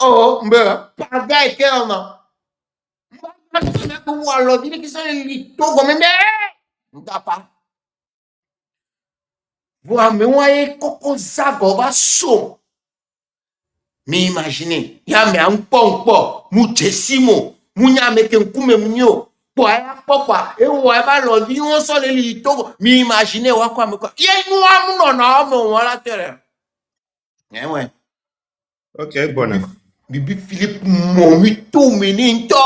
Oh, pas gars quel non. Mbaka ko walo dire que ça li to go mais pas. Vous me voyez coco zago va so. Mais imaginez, ya me un pompo, mu chesimo, mu nya me ken kume munyo. Poya papa, e wa ba lo di won so le li to. Mais imaginez wa kwa me kwa. Ye nu amu no na mo wala tere. Eh ouais. Ok, bon. Bibi Philippe mo mi to me ni to.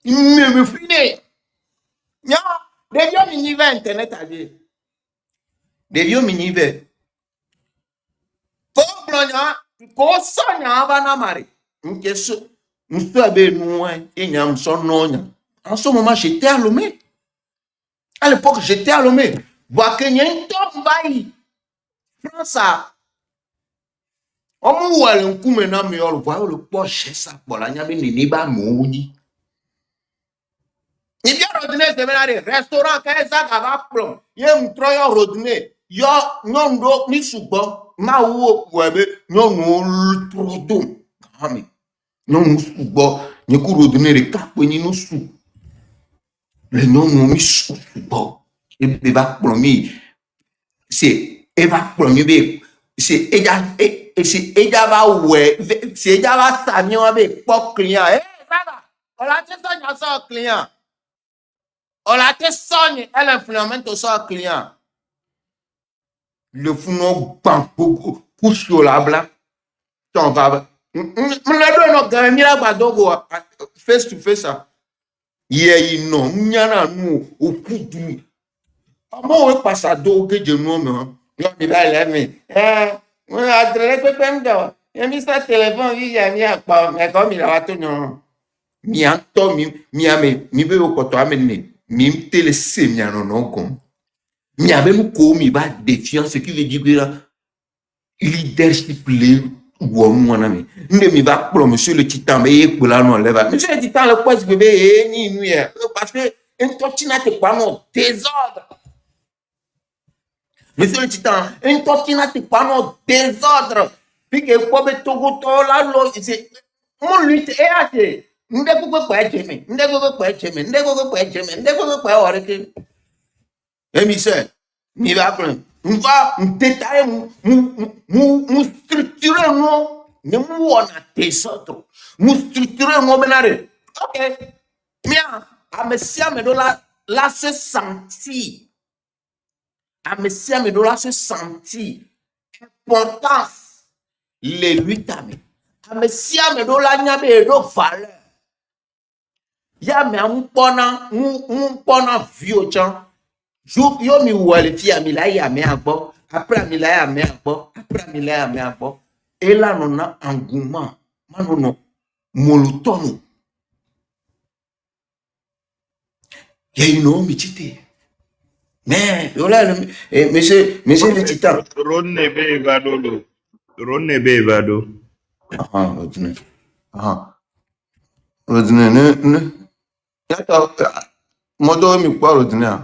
Me fine. Nya, devio mi ni va internet a dire. Devio mi ni va. Ko blonya, ko sonya ba na mari. Nke so, nso abe noué, et nyam son non. En ce moment, j'étais à Lomé. À l'époque, j'étais à Lomé. Voir que n'y a un top bail. France, on m'a oué un coup maintenant, mais on le voit, le poche, ça, pour la nyame, ni ba mouni. Il vient ordonner, c'est maintenant, restaurant, quand ça va plomb. Il y a un troyon ordonné. Yo, non, non, ni souban. Ma ou, oué, non, non, trop d'eau. Non, nous souban. Ni kou ordonné, les cap, ni nous sou. Le non, non, mi sou, bon. Et va plomber. C'est eva premier c'est ella va ouais c'est ella va s'amener avec pour client ça on a te sogne ça client on a te sogne elle influente ça client le founon ban couche sur la blague on va me le donne quand même là badogo face to face ça yeah non nyana nous au coup du comment on passe à dos que je nous non mi ba le mi mo adre pe pe ndo e mi sa telephone yi ya mi apa me ko mi la wa to no mi an to mi ame mi be ko to ame ni mi tele se mi an no kom mi abe mu ko mi ba défiance ce qui veut dire que là, leadership le wo mu na mi nde mi ba pro monsieur le titan be ye ko la no leva monsieur le titan le poste bébé e ni nu ye parce que un totina te pas non désordre. Monsieur le titan, une totina te pas non désordre. Puis que quoi be togo to la lo c'est mon lutte et ate. Ndeko ko pa jeme, ndeko ko pa jeme, ndeko ko pa jeme, ndeko ko pa oreke. Emi se, mi va prendre. On va détailler, structurer nous, ne mu on a désordre. Mu structurer nous benare. OK. Bien, à monsieur me do la se sentir. À monsieur me do la se sentir. Importance les 8 ans. À monsieur me do la nyabe do valeur. Ya me mpona vieux chan. Yo mi wale fi ami la ya me agbo. Après ami la ya me agbo. Après ami la ya me agbo. Et là non a engouement. Manono molutono. Ya ino mi chite. Mais yo là monsieur le titan. Ronne be vado. Ronne be vado. Ordinaire. Ordinaire ne. Yata moto mi kwa ordinaire.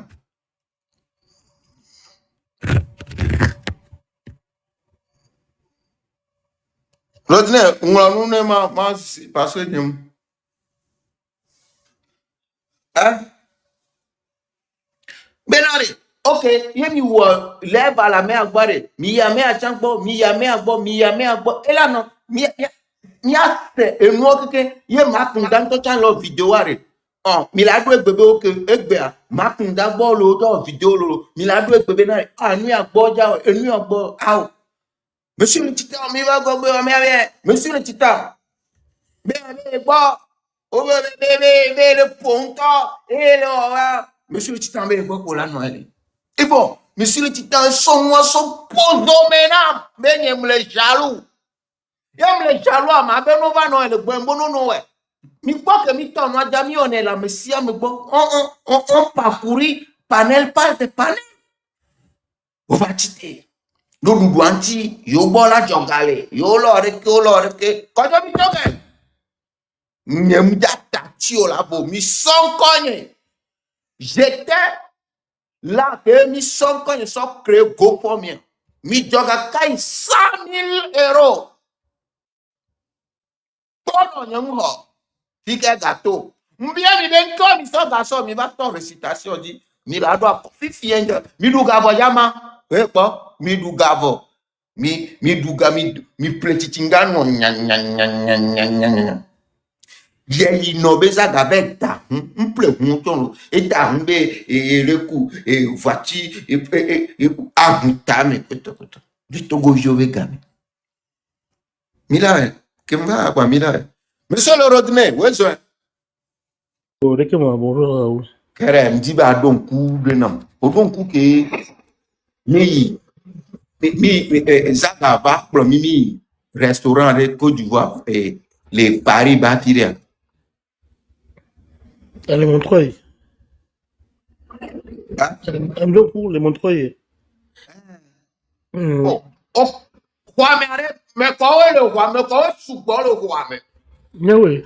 L'ordinaire, on ne ma parce que hein? Benari, ok, ye mi wo lève à la main à boire, mi ya me a changbo, mi ya me a bo, mi ya me a bo. Et là non, mi a fait et moi que ye ma kundan to chan lo vidéo are. Oh, mi la do bébé ok, egbe a ma kundan bo lo do vidéo lo, mi la do bébé na ah nu a bo ja, nu a bo ah. Monsieur le titan, mi va go be mi a monsieur le titan. Bébé bo, o bébé le ponta et le monsieur le titan be bo ko la Noël. Et bon, monsieur le titan, son moi, son pose doménam. Ben, il me les jaloux. Il me les jaloux, ma ben, on va non, le bon, bon, non, ouais. Mi quoi que mi ton, moi, dami, on est là, monsieur, mais bon, on parcourir panel par de panel. On va titer. Nous nous douanti, yo bon la jongale, yo l'ore que, quand je mi jogue. Nyem data tio la bo, mi son cogne. J'étais là que mi son cogne, son créé go pour moi. Mi joga kai 100 000 euros. non, non, fique gâteau. Mbien mi ben to mi so garçon mi va ton récitation dit mi la do fi fienga mi du gavo yama po mi du gavo mi duga mi pletitinga no nya nya nya nya nya nya nya ye no beza gave ta mple hun ton e ta mbe e reku e vati e ahuta me koto du togo jove gami mila que va kwa mila monsieur le rodney wezo Bonjour Raoul. kere mdi ba don ku de nam o don ku ke mi zaga va pro mi restaurant de Côte d'Ivoire et les Paris Batiria. Les Montreuil. Hein? Pour les Montreuil. Oh, roi mais quoi le roi, mais quoi souvent le roi mais. Oui.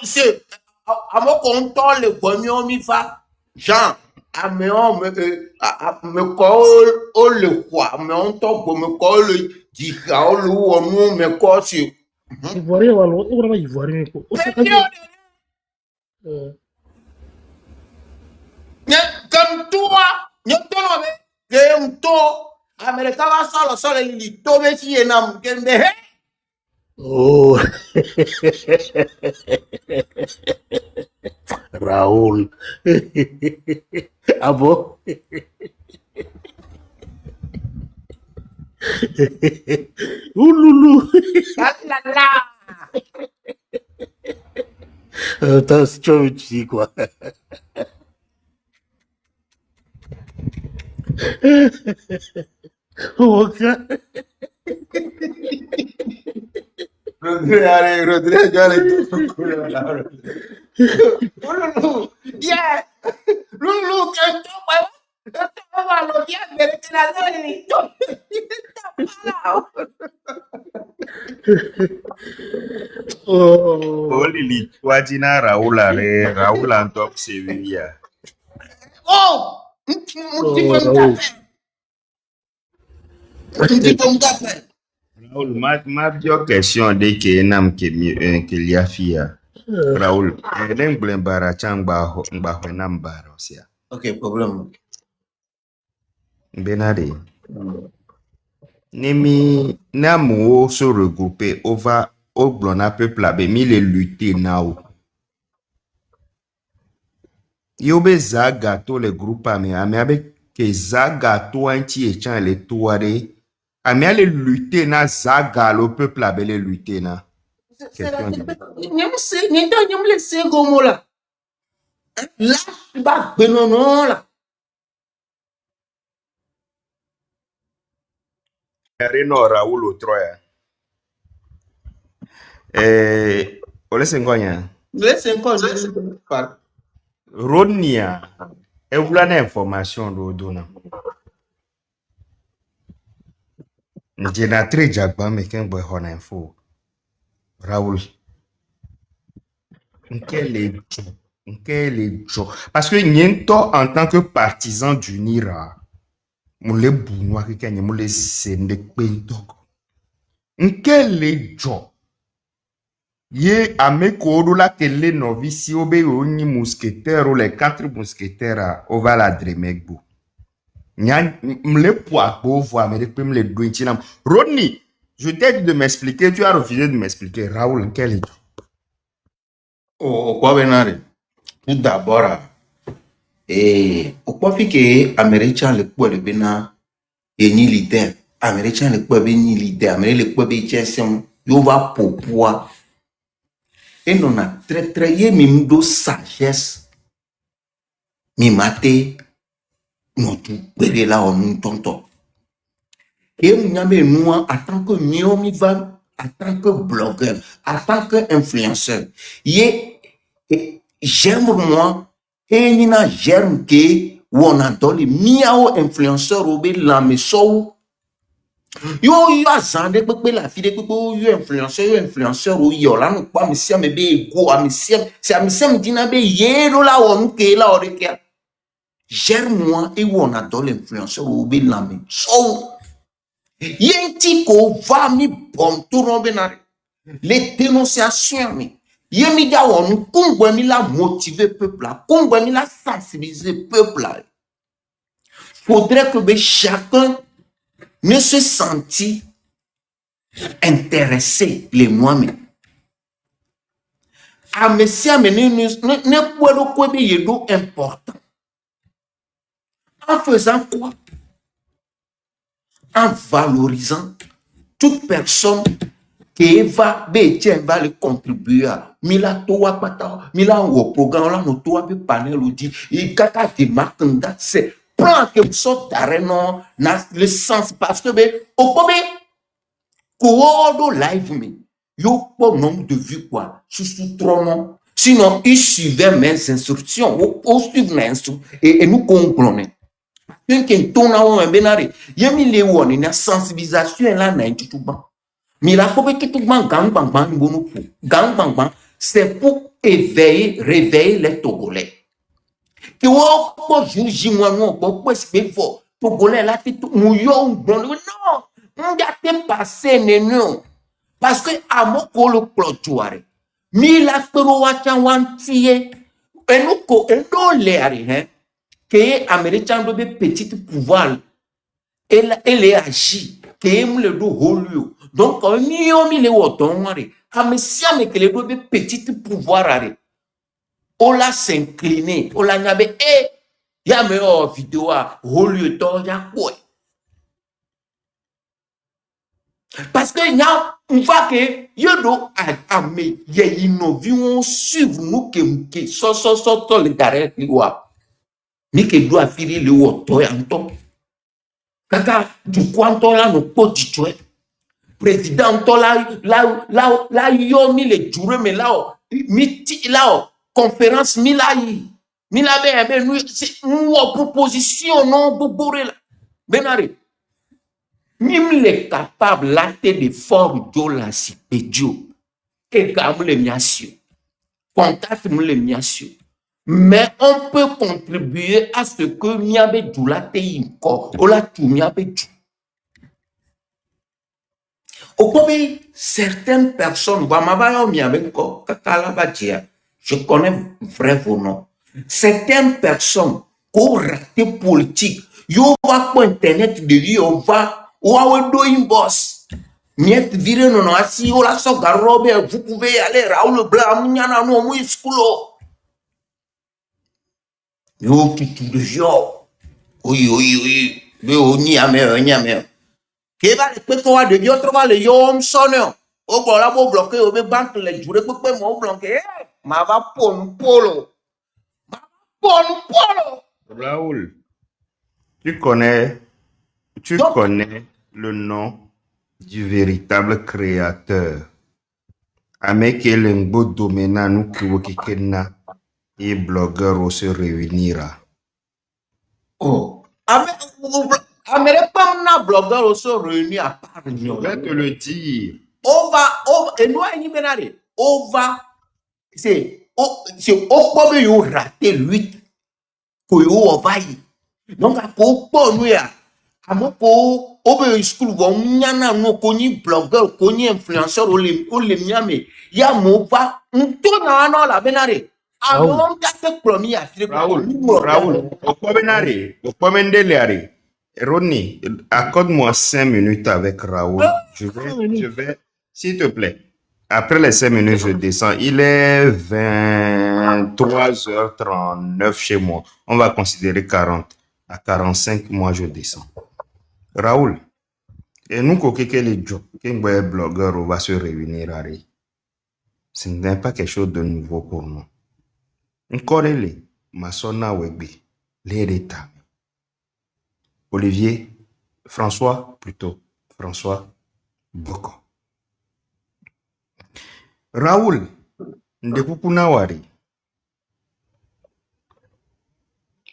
C'est à mon compte le premier mi fa Jean à me quoi le roi mais on tombe me quoi le dira le ou me quoi c'est Ivoirien alors, vraiment Ivoirien quoi. Comme toi, nous t'en avons que toi, Américain va solo il tombe si enam kembe. Oh. Raoul. Ah bon? Ouloulou. La la. Attends, si tu veux, tu dis quoi? Ok. Rodrigo, yeah. Lulu, que toma los días de Olili twajina Raoul are Raoul en top Sevilla. Oh, un petit peu de Raoul, ma bio question de ke nam ke lia fia. Raoul, den glembara changba ngba nam bara osia. Ok, problème. Benade. Nemi namu se regrouper over au blona peuple abe mi le lutter now. Yobe za gato le groupe ame abe ke za gato anti echan le tuare. Ame ale lutter na zaga le peuple abe le lutter na. Ni to nyum le se gomo la. La ba benono la. Reno Raoul Otroya. Ole sengonya. Laisse encore. Rodnia. E vula na information do dona. Njena tre jagba me ken boy hona info. Raoul. Quel est Joe? Parce que Niento, en tant que partisan du Nira, moule bounois qui gagne, moule sende pentok. Quel est Joe? Ye ame kodo la kele novici obe oni mousquetaire ou les 4 mousquetaires au vala dremegbo. Nyan mle poa bo voir mais depuis me le douintinam. Rodney, je t'ai dit de m'expliquer, tu as refusé de m'expliquer. Raoul, quel est Joe? Oh, quoi benare? Tout d'abord, au point que Américain le quoi le bena et ni leader. Américain le quoi ni leader. Américain le quoi ben yo va popoa. Et non a très yé mimdo sagesse. Mi mate non tu pere la on tonton. Et m'yame nous en tant que miomi va en tant que blogueur, en tant que influenceur. Yé j'aime moi et nina j'aime que on a donné miao influenceur au be la meso. Yo azande pepe la fille de pepe yo influenceur o yo la no pa me sia me be go a me sia dina be yero la on ke la orekia. J'aime moi et on a donné l'influenceur au be la meso. Yenti ko va mi bom tout non benare. Les dénonciations, mais yemi dia wonu kungwe mi la motiver peuple là, kungwe mi la sensibiliser peuple là. Faudrait que chacun ne se senti intéressé les moi-même. Amesia ne puedo quoi yedo important. En faisant quoi? En valorisant toute personne qui va le contribuer à mila toa pata mila au programme là no toa be panel odi et kaka de makanda c'est plan que so tare non na le sens parce que be okobe ko live me yo pas nombre de vues quoi sous trop non sinon il suivait mes instructions au suivre mes instructions et nous comprenons que tona on benare yemi le woni na sensibilisation là na tout ban mira ko be tout ban gang bang bang bono pou gang bang bang c'est pour réveiller les Togolais que wo ko juji moi non ko c'est fort Togolais là tout mouyo bon non on a te passé non parce que amoko le clôture mila toro wacha wantie enuko endo le ari hein que américain doit be petit pouvoir elle agit que le do holio donc ni omi le woton mari amesia me que le doit be petit pouvoir ari ola s'incliner ola nyabe ya me o vidéo a holio to ya quoi parce que on va que yodo a me ye innovi on suivre nous que so le garé liwa ni que doit filer le woto ya nto kaka du kwanto la no po ditwe président to la yo mi le jure me la miti la conférence mi la yi mi la be nous c'est une proposition non boboré la benare mim le capable la te de forme de la sipedio que gam le miasio contact mu le miasio mais on peut contribuer à ce que miabe dula te inko ola tu miabe du okobe certaines personnes je connais vrai vos noms certaines personnes qui raté politique yo va pour internet de lui on va ou doing boss niet vire non asi ola so garobe vous pouvez aller Raoul Blanc nyana no mu schoolo yo tout de jour oui be oni ame que va le peto wa de yo trova le yo om sonio o bo la bo bloqué o be banque le jure pe mo bloqué ma va pon polo Raoul, tu donc connais le nom du véritable créateur. Ameke Lengbo Domena Nukuwokikena et blogueur au se réunira. oh amere pas na blogueur au se réunir à part Je vais te le dire. on va et nous ni benare on va c'est au yo raté lui ko yo va yi donc a ko nous ya amoko obe school wo nyana no ko ni blogueur ko ni influenceur o le miame ya mo va nto na no la benare avant d'être promis à Raoul, Okpomendelare. Ronnie, accorde-moi 5 minutes avec Raoul. Je vais, s'il te plaît. Après les 5 minutes, je descends. Il est 23h39 chez moi. On va considérer 40. À 45, moi, je descends. Raoul, et nous, quand les blogueurs, on va se réunir. Ce n'est pas quelque chose de nouveau pour nous. Encore les Masona Wegbe, les États. Olivier, François Boko. Raoul, Ndekukunawari,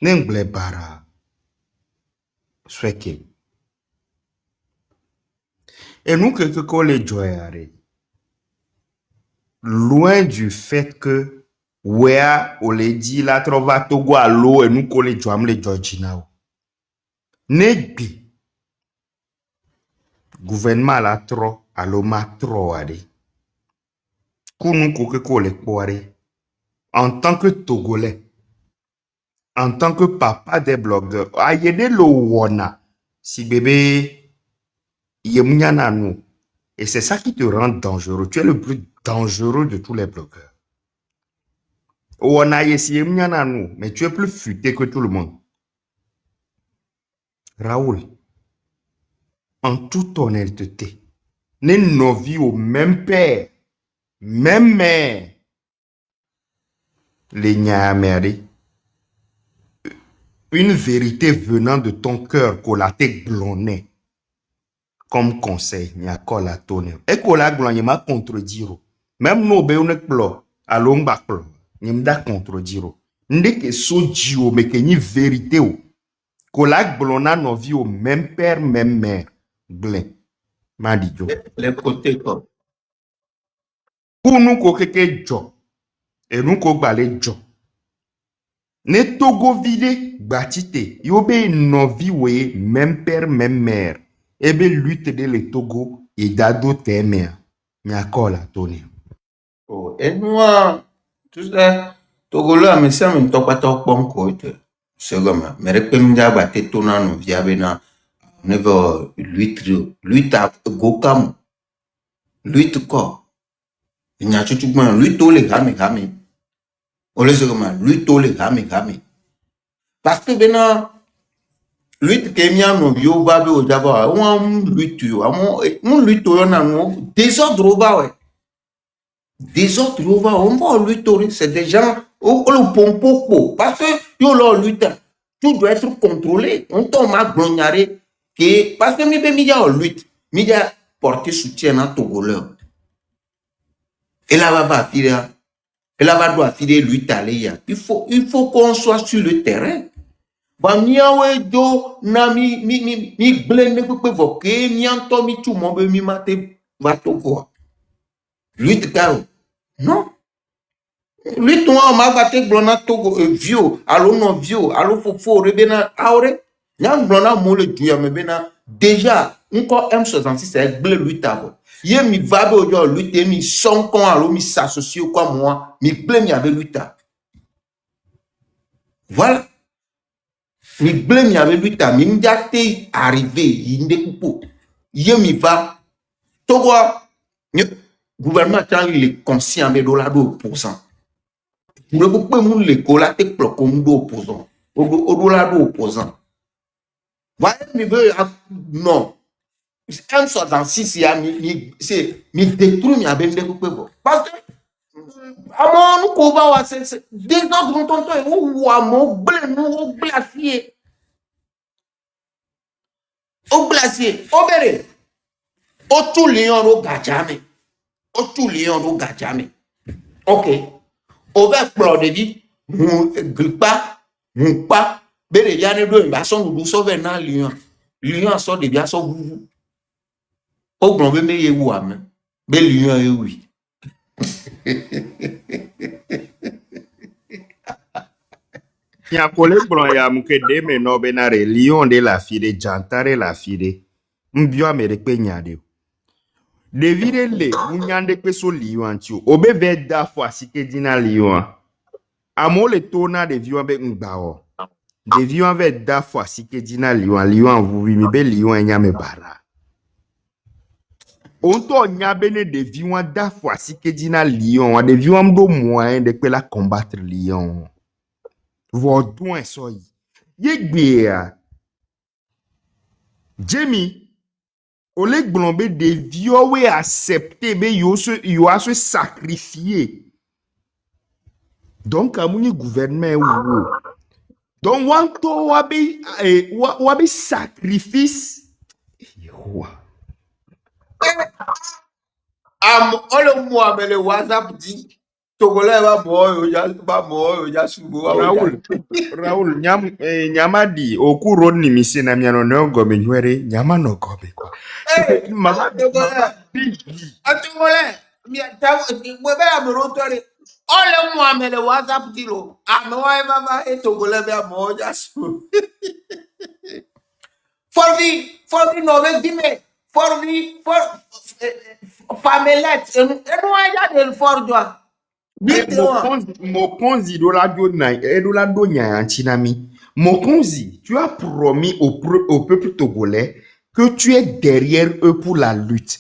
Nengle Bara, Sweke. Et nous, que les joyare, loin du fait que, wea, on les dit, la trova togo à l'eau, et nous, qu'on les joam les Georginao. Negbi, gouvernement la trop, aloma trop, ade. Kunu kokeko le poiré. En tant que Togolais, en tant que papa des blogueurs, ayede lo wona. Si bébé, yemnyana nous. Et c'est ça qui te rend dangereux. Tu es le plus dangereux de tous les blogueurs. Wona yesi yemnyana nous, mais tu es plus futé que tout le monde. Raoul, en toute honnêteté, nous nos vies au même père, même mère. Les Nyameri, une vérité venant de ton cœur qu'on l'a glonné comme conseil, n'y a qu'à la tonner. Et qu'on l'a glonné, m'a contredire. Même nous, on est plo, à l'omba plo, n'y m'a contredire. N'est que so dio, mais que ni vérité ou. Qu'on l'a glonné nos vies au même père, même mère. Blin. M'a dit jo. Les côtés quoi. Pour nous, qu'on keke jo. Et nous, qu'on balé jo. Ne Togo vide batite, yobe novi we même père même mère. Ebe lutte de le Togo et dado temer. Mi akola Tony. Oh, et moi, tout ça, Togolais, mais ça me toque pas trop bon côté. C'est comme, mais repère m'dia batte tona no via bena, never lutte à gokam, lutte quoi. Il n'y a tout le monde, lutte les gami. On les comme, lutte les gami. Parce que bena, lutte que mia no vio babe au java, on lutte yo, on lutte yo na no, désordre ba ouais. Désordre on va lutter, c'est des gens, le pompo, parce que yo leur lutte, tout doit être contrôlé. On tombe à grognaré, parce que mi lutte, mi porter soutien à Togolais. Et là va filer, et là va doit filer lutte aller. Il faut qu'on soit sur le terrain. Ba miawe do na mi blende pe voke mi anto mi tu mo be mi mate va Togo. Lutte caro. Non. Lui, toi, ma batte blona Togo vieux, allo non vieux, allo fofo rebena aure. Nyam blona mole duya me bena déjà encore M66 c'est bleu lui tavo. Ye mi vabe ojo lui te mi son kon allo mi s'associe comme moi, mi bleu mi avec lui ta. Voilà. Mi bleu mi avec lui ta, mi m'date arrivé yinde kupo. Ye mi va Togo gouvernement il est conscient de dollars %. Pour le coup, mon l'école a été comme opposant. Au-delà opposant. Voilà, mais non. M66, c'est détruit, mais avec des coupes. Parce que, à mon combat, c'est des autres tonton, ou à mon blé, au glacier. Au glacier, au béré. Au tout lion, au gajame. Au tout lion, au gajame. Ok. Au vert, plan de vie. Gripa, pas, bere yane do mba son du sauver na lion. Lion so de bia so vuvu. O gbon be me ye wu am. Be lion e wi. Ya kole blon ya muke de me no benare lion de la fide jantare la fide. Mbio amerikpe nyade. Devire le munyande pe so lion tio. Obe ve da fo asike dina lion. Amo le tona de vion be ngbao. De vion ve da fo asike dina lion vuvi mi be lion nyame bara. Onto nyabene de vion da fo asike dina lion, de vion do moyen de pe la combattre lion. Vodouin soy. Yegbea. Jamie, Oleg Blombe de vieux accepté, mais il a se sacrifié. Donc, à mon gouvernement, donc, wanto wabi sacrifice. Ole mo amele WhatsApp dit Togolais va mo ya subo. Raoul, nyamadi okuro ni mise na miano no gobe nywere nyama no gobe kwa. Togolais, mi ta mo be am rotore. Ole mo amele WhatsApp dit lo. Amwa mama e Togolais be mo ya subo. For the no be dime. For Pamelette, et nous ayons de fort joie. Mokonzi Edola do Nyantinami. Mokonzi, tu as promis au peuple togolais que tu es derrière eux pour la lutte.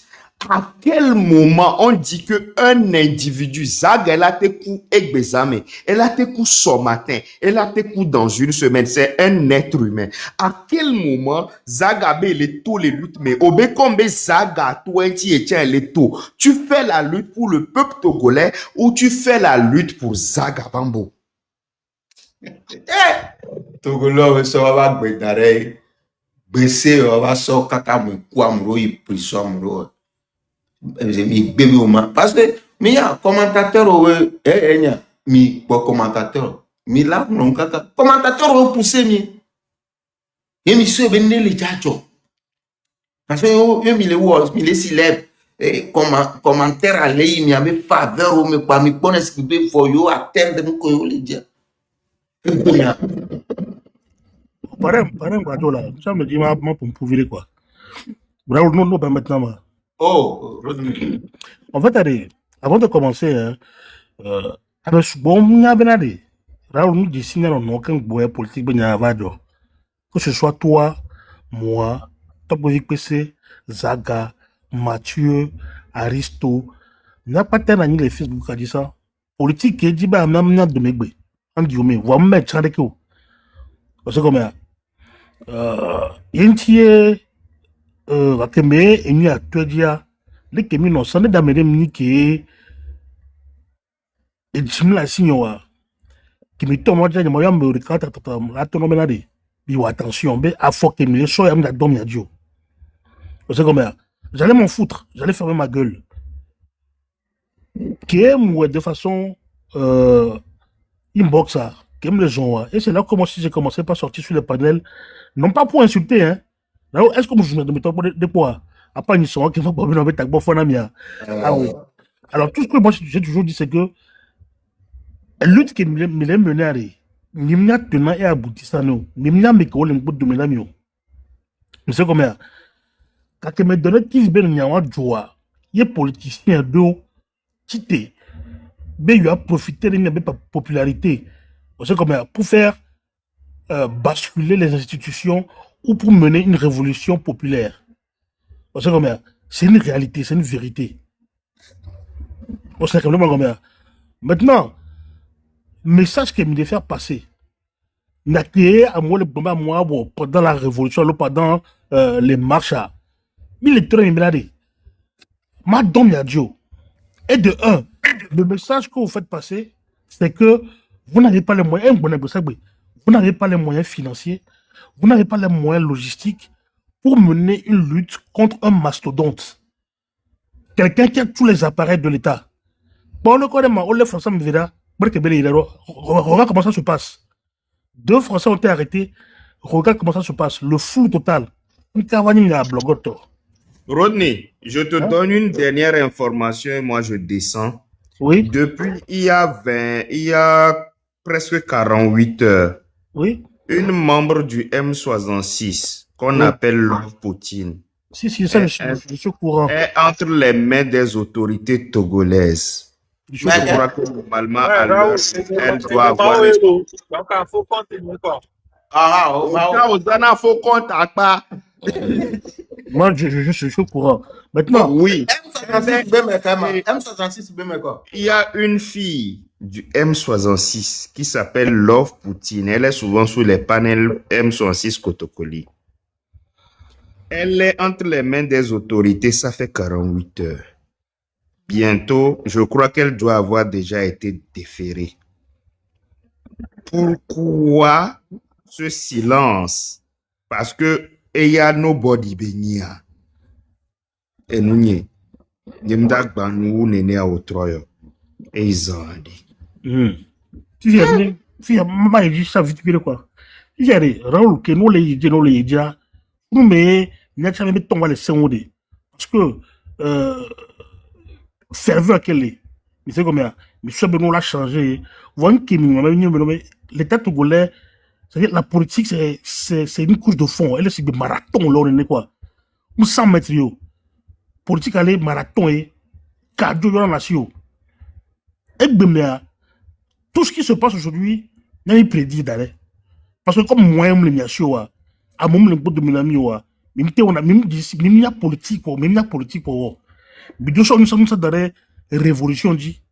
À quel moment on dit que un individu, Zaga, elle a tes coups Egbezame, elle a tes coups ce matin, elle a tes coups dans une semaine, c'est un être humain. À quel moment Zaga les taux les luttes, mais Obekombe Zaga, toi, les taux. Tu fais la lutte pour le peuple togolais ou tu fais la lutte pour Zaga Bambo? Togolais, ça va être baissé, on va sortir kaka mon quoi, mon prison, mon parce que mi ya commentateur mi commentateur mi là non kaka commentateur poussé mi émission ben les jajo parce que yo mi les s'élève commentaire à l'œil mi avait faveur ou me pas mi connaît ce qui peut for you atteindre mon ko les dire Pareil, quoi, là. Ça me dit, pour me prouver, quoi. Non, pas maintenant, oh en fait, allez, avant de commencer, bon, il y a des Raoul nous dessine en aucun bois politique, que ce soit toi, moi, Topovic PC, Zaga, Mathieu, Aristo, il n'y a pas tant les Facebook qui a dit ça. Politique qui dit, bah, même de mes bé, en guillemets, vous me mettre avec vous. Parce que comme il Rakeme, et nous à toi dire, les Kémi non, ça n'est d'amener Miki et Jimla Signora. Qui me tombe déjà, moi, je me recarte à ton nom, mais attention, mais à fort que me sois à dormir à Dieu. Parce que comme j'allais m'en foutre, j'allais fermer ma gueule. Qui aime de façon inbox, qui aime les gens. Et c'est là que j'ai commencé par sortir sur le panel, non pas pour insulter, hein. Est-ce que je me trompe de quoi? Après, ils sont qui vont pas venir avec ta bonne famille. Ah oui. Alors, tout ce que moi j'ai toujours dit, c'est que la lutte qui me l'a menée à Nimna tenant et aboutissant, nous. Nimna me colle un bout de mélamio. Mais c'est comme ça. Quand tu me donnes qui ben nyawa joie, il y a politicien d'eau, tité, ben il a profité de la popularité. C'est comme ça. Pour faire basculer les institutions ou pour mener une révolution populaire. C'est comme ça. C'est une réalité, c'est une vérité. C'est comme ça. Maintenant, message que me faire passer. N'a créé à moi le moment moi pendant la révolution, pendant les marches. Il est très malade. Madame Yadio. Et de un, le message que vous faites passer, c'est que vous n'avez pas les moyens, vous n'avez pas les moyens financiers, vous n'avez pas les moyens logistiques pour mener une lutte contre un mastodonte. Quelqu'un qui a tous les appareils de l'État. Bon, le corps de ma, on le Français me verra. Regarde comment ça se passe. 2 Français ont été arrêtés. Regarde comment ça se passe. Le flou total. Rodney, je te donne une dernière information et moi je descends. Oui. Depuis il y a presque 48 heures, Oui. une membre du M66 qu'on appelle Love Poutine Si, ça, je suis au courant. est entre les mains des autorités togolaises. Je crois que normalement, elle doit avoir... Donc, il faut continuer quoi. faut contact pas. Moi, je suis au courant. Maintenant, oui. M66 Il y a une fille du M66 qui s'appelle Love Poutine. Elle est souvent sur les panels M66 Kotokoli. Elle est entre les mains des autorités, ça fait 48 heures. Bientôt, je crois qu'elle doit avoir déjà été déférée. Pourquoi ce silence? Parce que il y a nobody benia. Et nous n'y n'imdak banou nene a otroyo. Et ils ont dit. si maman dit ça vite bien quoi. Si j'ai Raoul que nous les idées, nous mais n'y a jamais tomber les secondes. Parce que ferveur qu'elle est. Mais c'est comme ça. Mais ce Benoît l'a changé. Voyons que l'État togolais, c'est-à-dire la politique, c'est une couche de fond. Elle est sur des marathons là, on est quoi. Nous 100 mètres yo. Politique aller marathon et cadeau dans la nation. Et tout ce qui se passe aujourd'hui, il y a un prédit d'aller. Parce que comme moi, je suis à mon niveau de Milami, même on a même dit, même il y a politique, même il y a politique, mais deux choses, nous sommes dans la révolution, dit.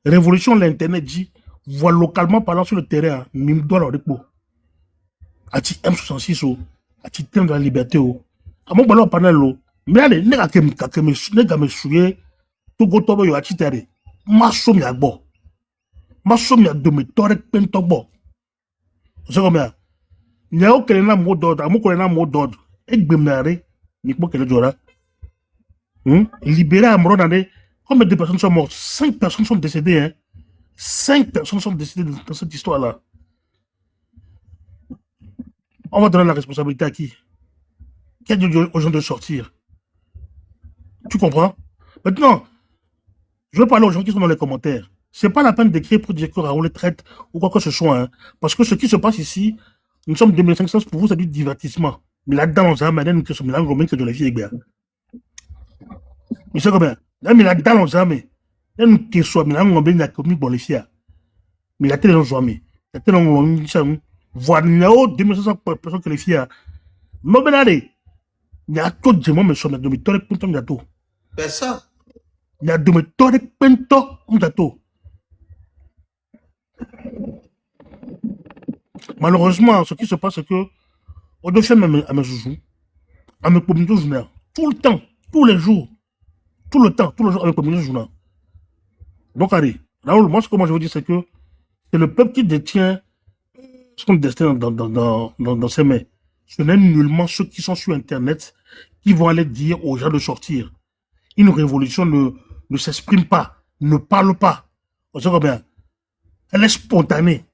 Révolution, l'internet, dit, voit localement parlant sur le terrain, même dans le repos. À ti M66, à ti dans la liberté, à mon ballon panel, mais allez, n'est-ce que me souiller, tout go tobo yo à ti terre, ma somme ya bon. Ma somme ya de me torek pen tobo. C'est comme ça. Il y a aucun mot d'ordre, à mon collègue mot d'ordre. Et Bemare, ni pas que le Jora. Libéré à Moronade, combien de personnes sont mortes? 5 personnes sont décédées, hein. 5 personnes sont décédées dans cette histoire-là. On va donner la responsabilité à qui? Qui a dit aux gens de sortir? Tu comprends? Maintenant, je veux parler aux gens qui sont dans les commentaires. C'est pas la peine d'écrire pour dire que Raoul traite ou quoi que ce soit, hein. Parce que ce qui se passe ici, nous sommes 2500 pour vous, c'est du divertissement. Mais là-dedans, on a maintenant que ce mélange romain que de la vie est bien. Mais c'est combien? Là, mais là-dedans, on a mais. Là, nous qui soit, mais là, on a bien la commune pour les filles. Mais la télé, on a mais. La télé, on a voir là-haut 2500 personnes que les filles. Non, mais allez. Il y a tout de monde, mais sur le demi-torre, il y a tout. C'est ça. Il y a demi-torre, il y a tout. Malheureusement, ce qui se passe, c'est que, on doit faire à mes joujou, à mes communautés journalistes, tout le temps, tous les jours, tout le temps, tous les jours, à mes communautés journalistes. Donc, allez, Raoul, moi, ce que je veux dire, c'est que c'est le peuple qui détient son destin dans ses mains. Ce n'est nullement ceux qui sont sur Internet qui vont aller dire aux gens de sortir. Une révolution ne s'exprime pas, ne parle pas. On sait combien? Elle est spontanée.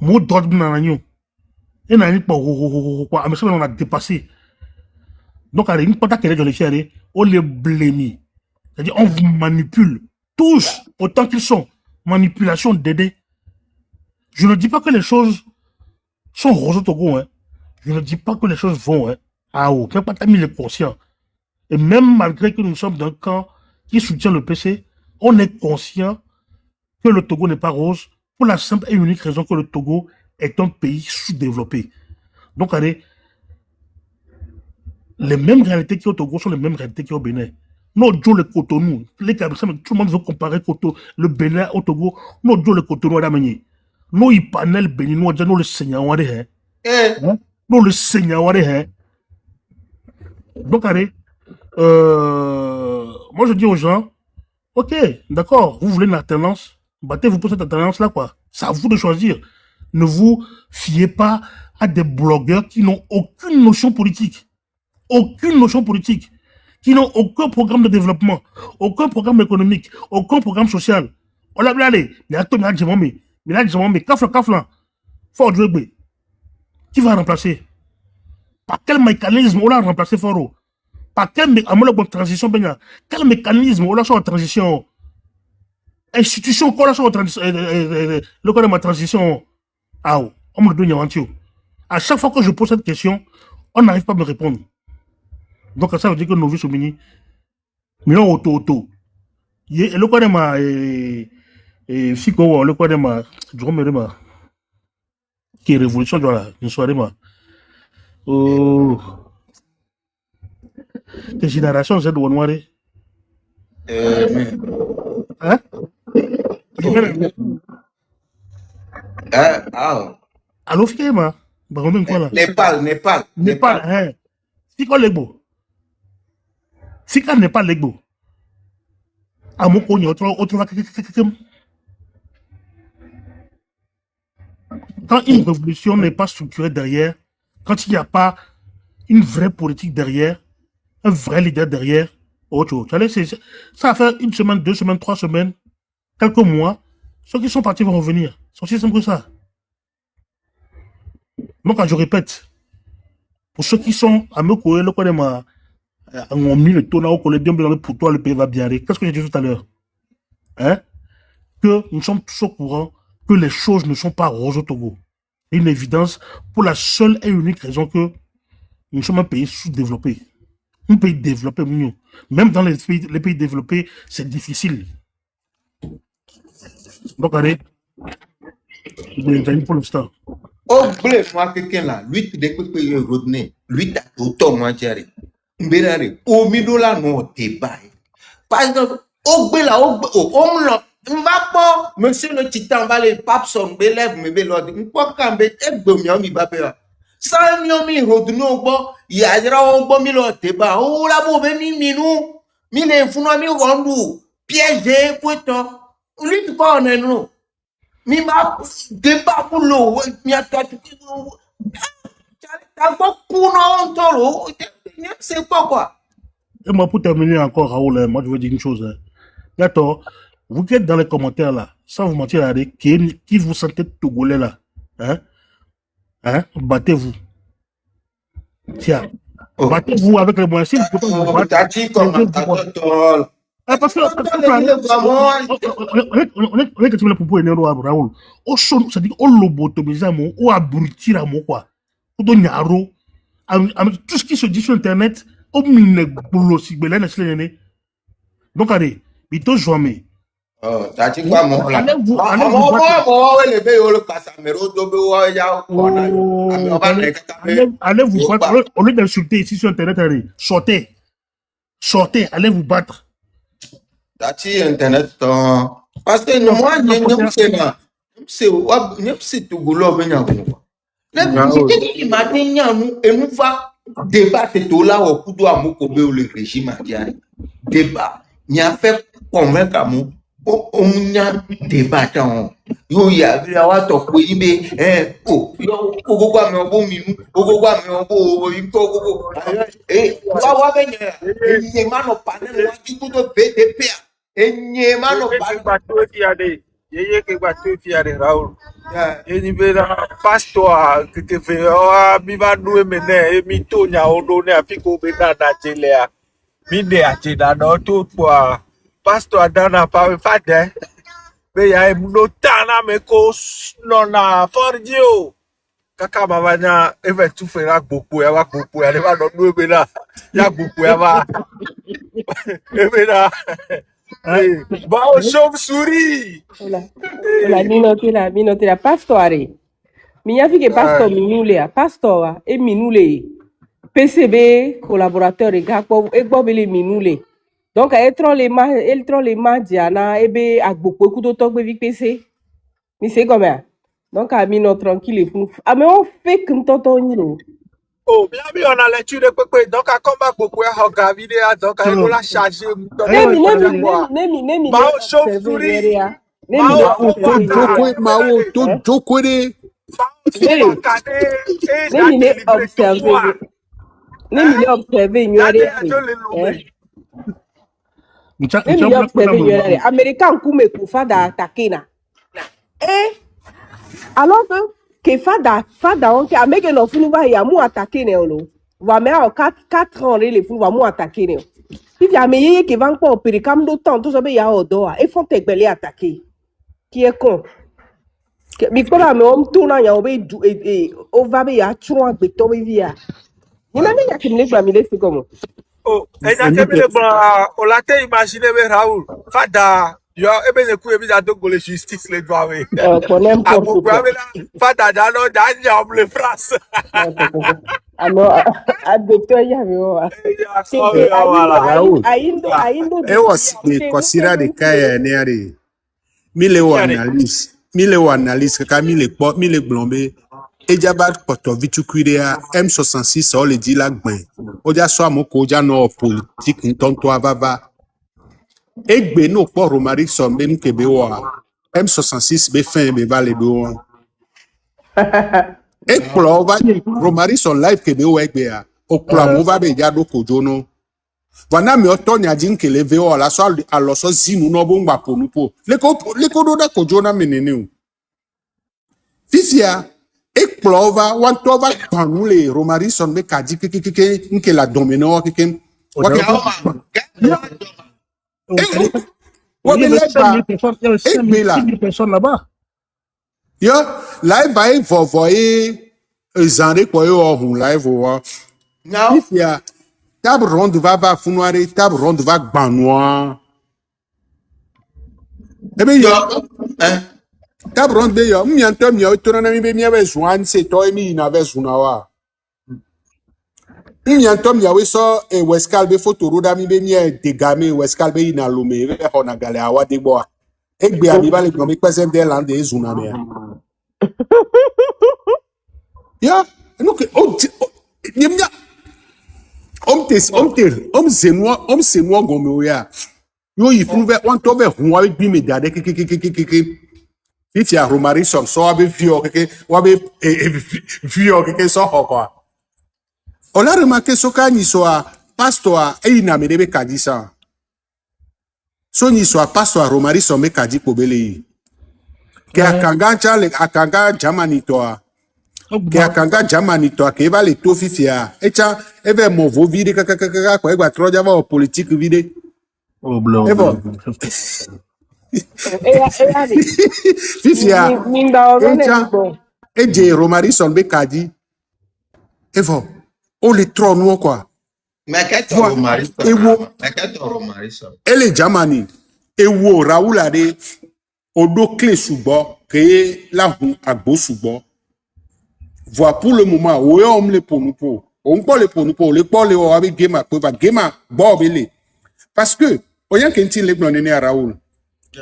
Mot d'ordre dans l'agneau. Et on a dépassé. Donc, allez, une fois qu'elle est dans les chairs, on les blâme. C'est-à-dire, on vous manipule. Tous, autant qu'ils sont. Manipulation d'aider. Je ne dis pas que les choses sont roses au Togo, hein. Je ne dis pas que les choses vont, hein. Ah, oh, même pas t'as mis les conscients. Et même malgré que nous sommes d'un camp qui soutient le PC, on est conscient que le Togo n'est pas rose pour la simple et unique raison que le Togo est un pays sous-développé. Donc, allez, les mêmes réalités qu'il y a au Togo sont les mêmes réalités qu'il y a au Bénin. Nous, Joe le Cotonou, les Cabrissins, tout le monde veut comparer le Bénin au Togo. Nous, Joe le Cotonou, nous, il panel béninois, nous, le Seigneur, nous, le Seigneur, donc, allez, moi, je dis aux gens, ok, d'accord, vous voulez une alternance, battez-vous pour cette alternance-là, quoi. C'est à vous de choisir. Ne vous fiez pas à des blogueurs qui n'ont aucune notion politique. Aucune notion politique. Qui n'ont aucun programme de développement, aucun programme économique, aucun programme social. On l'a allé, il y a tout, il y a mais kafla, Fort Dwegbe. Qui va remplacer? Par quel mécanisme on l'a remplacé Foro? Par quel transition, quel mécanisme on l'a sur la transition? Institution, quoi, sur la transition, le cas de ma transition. Ah, on me donne un à chaque fois que je pose cette question, on n'arrive pas à me répondre. Donc, ça veut dire que nos vies sont mini. Mais non, auto. Et le cas de ma. Fico, le cas de ma. Qui est révolution de la soirée, ma. Oh. Tes générations, c'est de noir. Hein? Ah. Allô, Fico, ma. Népal, hein. Fico, Legbo. Fika n'est pas legbo. Quand une révolution n'est pas structurée derrière, quand il n'y a pas une vraie politique derrière, un vrai leader derrière, autre chose. Ça fait 1 semaine, 2 semaines, 3 semaines, quelques mois, ceux qui sont partis vont revenir. C'est aussi simple que ça. Donc, je répète, pour ceux qui sont à me courir, le quoi de ma. On mis le taux là au collège, pour toi, le pays va bien aller. Qu'est-ce que j'ai dit tout à l'heure? Hein? Que nous sommes tous au courant que les choses ne sont pas roses au Togo. C'est une évidence pour la seule et unique raison que nous sommes un pays sous-développé. Un pays développé, mieux. Même dans les pays développés, c'est difficile. Donc, allez, pour l'instant. Oh, blé, moi, quelqu'un là, lui, tu découpes le rodné, lui, t'as autant, moi, j'arrive. Mbérare, au milieu là, non, débat. Par exemple, au blé là, au là, on va pas, monsieur le titan, va les papes son bélève, mais bélève, on peut quand même, et bon, mi va faire. Sans mi rodné, au bon, il y a un bon mille débat, oh là, bon, mi minou, mi les fous, mi rendu, piégé, quoi, lui, tu pas en est, non. Mi ma débat pour l'eau, mi a t'as beaucoup non c'est pas quoi. Et moi, pour terminer encore, Raoul, moi, je veux dire une chose. D'accord. Vous qui êtes dans les commentaires là, sans vous mentir, qui vous sentez togolais là, battez-vous. Tiens, battez-vous avec les moyens. Si vous ne pouvez pas vous battre, parce que on est que tu veux le propos énervé à Raoul. Au son, c'est-à-dire au lobotomisation, au abrutiramo quoi. Au donyaro, tout ce qui se dit sur Internet, au mine boulot si belé n'est-ce pas. Donc allez, bito jamais. Tati kwa mo la. Mo le be yo le Casamero do be wo ya ko na. Allez vous battre. Au lieu d'insulter ici sur Internet, allez, sortez. Sortez, allez vous battre. Tati Internet parce que moi c'est tout golo be nya ko. Le matin nya mu emu fa débat to la o kudo amoko be le régime adiari. Débat ni a fait convaincre amu on nya débat yo ya bi wa to pe ibe yo ko kwa me obo minu ko kwa me obo ko wa be nya ni ma no panel wa ju to BDP enye ma no panel Yeye ke batu fiare Raoul. Eni bela pastor que te ve mi va nu emene e mi to nya odo ne afiko be na jele a. Mi de ati na no to kwa pastor adana pa fade. Be ya no tana me ko no na fordio. Kaka mama nya eve tu fera gbopo ya wa gbopo ya le ba no nu emena. Ya gbopo ya ba. Emena. Bah, chauve-souris! La minote la pastore. Minha fique pastor minule a pastor e minule. PCB collaborateur e gakpo e gbobele minule. Donc elle trop les diana e be agbokpo ku to togbe vi PC. Mi c'est comme ça. Donc a mino tranquille fou. Ah mais on fait que toto nyiro. Oh, bien, on a lecture de quoi. Donc, à combat pour regarder vidéo, donc, à la charger. Nemi. Mao chauve-souris. Mao to jokore. Nemi observer. Américain kume kufada atakena. Alors que fada on a mege no funu va ya mu attaquer ne lo va me a 4 ans les funu va mu attaquer ne si ya me yeye que va pas opérer comme d'autant tout ça be ya odo a e font tegbele attaquer qui est con mi ko la me on tourna ya obe o va be ya tron agbe to be via ni na me ya que me gba mi le fi comme oh e ja ke me le bra o la te imaginer be Raoul fada yo ebe ne ku ebi da dogo le justice le doit we pour n'importe quoi fada da no da nya le France alors à docteur ya me wa aindo E was de consider the kaya neare. Mile wa analyse kaka mile glombe. Ejabat poto vitu kuirea M66 o le di la gben. Oja so amoko oja no politique ntonto avava. Egbe no po Romari son be nkebe wa M66 be fin be vale do. Ekplo va Romari son live kebe wa egbe a. Okplo mo va be ja do kojo no. Wana mi oto nya jinkele ve o la so aloso zinu no bo ngba ponupo. Leko do da kojo na menene o. Fisia ekplo va wan to va panule Romari son be kaji kekekeke nke la domino keke. Il y avait 5 personnes là-bas. Yo, live va voyer zande ko yo hun live wa. Now, Fisia table ronde va funouare, table ronde va gbanoir. Eh bien, Yo, hein? table ronde, ben, yo, m'yantôt, m'yao, tourne, mi, ben, m'yave, jouan, c'est toi, mi, n'avait, jounawa. M'yantôt, m'yao, so, et Wescal, be, photo, roda, mi, ben, m'yave, dégame, Wescal, be, ina, lume, be, on a galé, awa, débois. Et bien, ami, va, les, non, mais, pas, c'est des landes, des zounamé. Ya, non, que, nyemnya, c'est moi, gomme, ya. Yo, il faut faire, on t'ouvre, on va bien me garder, si tu as Romari, so, abe, vieux, ou abe, vieux, so, quoi. On a remarqué, ce qu'on y soit, pasteur, et il n'a me débé kadi ça. So, y soit, pasteur, Romari, so, me kadi, kobele. Ke akanga, chale, akanga, jamani, toi. Ke akanga jamani to ke va le to fifia echa eve mo vo vide ka kwa egba troja va politique vide Oh, blanc. evo Allez, fifia minda ozone echa bon. eje Romari son be kadi evo o le trono quoi Mais qu'est-ce Voi- que Romari et wo- Mais qu'est-ce que Romari ça? ele jamani ewo Raoul de odo clé subo ke la hu agbo subo Voilà pour le moment, où on le pour nous pour. On peut le pour nous pour, le pour le ou avec Gema, pour va Gema, bobele. Parce que, on y a qu'un petit léblon né à Raoul.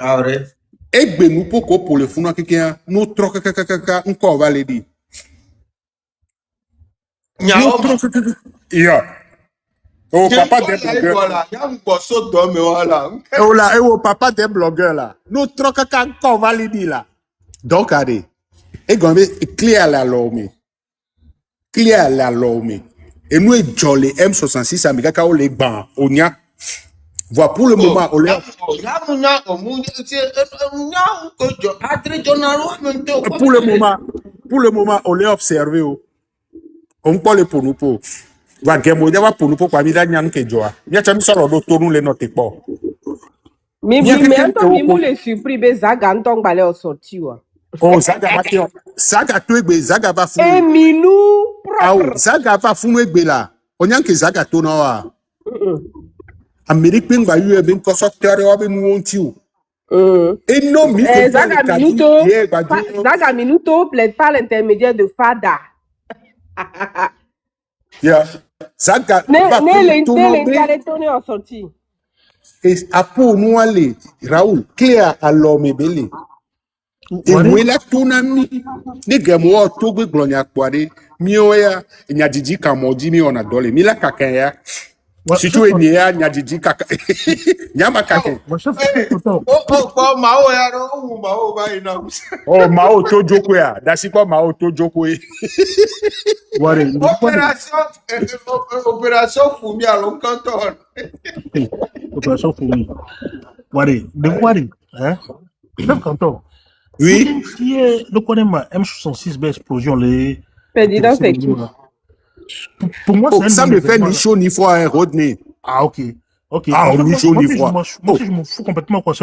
Ah, vrai? Et ben nous pour le fou, quelqu'un, nous trop encore va le dire. Nous Nyao, trop yeah. Oh, papa des blogueurs. voilà, y'a un poisson d'homme, voilà. Oh là, oh, papa des blogueurs là. Nous trop encore va le dire là. Donc, allez. Et gombe, clair la lome. Clair la lome. Et nous, jolly M66, amiga, on les ban, on y a. Voilà pour le moment, on les. Pour le moment, on les observe. On parle pour nous pour. Va gemo ya va pour nous pour quoi mi da nyan ke joa. Mi acha mi soro do tonu le note po. Mais attends, mais moi, les surpris, ben, Zaga, Antong, balai, au sorti, wa. Oh, Zaga va faire. Zaga to egbe, Zaga va fou. Eh, minou, Ah, propre. Zaga va fou egbe là. On yan ke Zaga to na wa. Amerique ben ba yu ben ko so tere wa ben wonti o. Et non mi ko Zaga Minuto, Zaga Minuto plaide par l'intermédiaire de Fada. Yeah. Zaga va Ne to no be. l'incarrétonné en sorti. Et apo nou ale Raoul clear alome bele. Et Wari, où la tonami ni gemo to gbe glonya kware mi oya nyadiji kamodi mi ona dole mi la kakaya si tu eni ya nyadiji kaka nyama kake mon chef, attends. Oh, Mao, Mao, oh mao to joko ya dasi ko mao to joko e Wari, Opération Foumi à Loncanton. opération fourmi. Wari, de Wari, hein? Chef Canton. oui Qui est le quoi ma M66 B explosion les. Président, c'est qui? Pour moi, oh, c'est ça me fait ni chaud ni froid hein, Rodney Ah, ok. Ok. Ah, Moi, ni chaud ni moi, froid. moi, je m'en fous complètement, quoi.